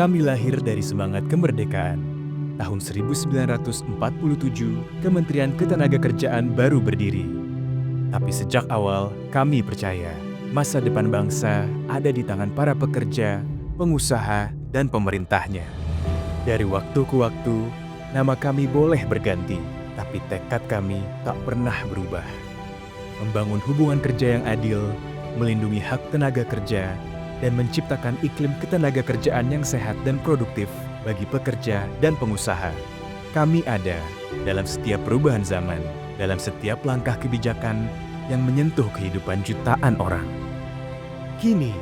Kami lahir dari semangat kemerdekaan. Tahun 1947, Kementerian Ketenagakerjaan baru berdiri. Tapi sejak awal, kami percaya masa depan bangsa ada di tangan para pekerja, pengusaha, dan pemerintahnya. Dari waktu ke waktu, nama kami boleh berganti, tapi tekad kami tak pernah berubah. Membangun hubungan kerja yang adil, melindungi hak tenaga kerja, dan menciptakan iklim ketenagakerjaan yang sehat dan produktif bagi pekerja dan pengusaha. Kami ada dalam setiap perubahan zaman, dalam setiap langkah kebijakan yang menyentuh kehidupan jutaan orang. Kini,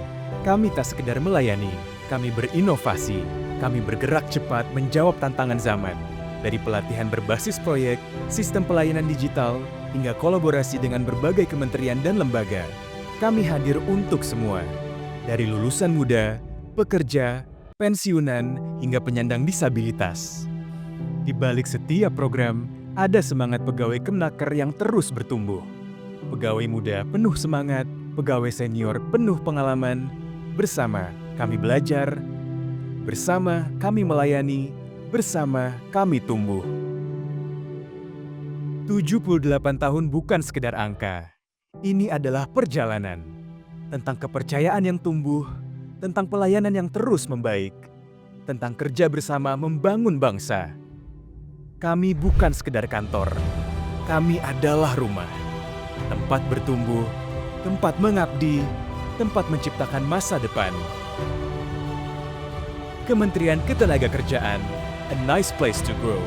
kami tak sekedar melayani, kami berinovasi, kami bergerak cepat menjawab tantangan zaman. Dari pelatihan berbasis proyek, sistem pelayanan digital, hingga kolaborasi dengan berbagai kementerian dan lembaga. Kami hadir untuk semua. Dari lulusan muda, pekerja, pensiunan, hingga penyandang disabilitas. Di balik setiap program, ada semangat pegawai Kemnaker yang terus bertumbuh. Pegawai muda penuh semangat, pegawai senior penuh pengalaman. Bersama kami belajar, bersama kami melayani, bersama kami tumbuh. 78 tahun bukan sekedar angka. Ini adalah perjalanan. Tentang kepercayaan yang tumbuh, tentang pelayanan yang terus membaik, tentang kerja bersama membangun bangsa. Kami bukan sekedar kantor, kami adalah rumah. Tempat bertumbuh, tempat mengabdi, tempat menciptakan masa depan. Kementerian Ketenagakerjaan, a nice place to grow.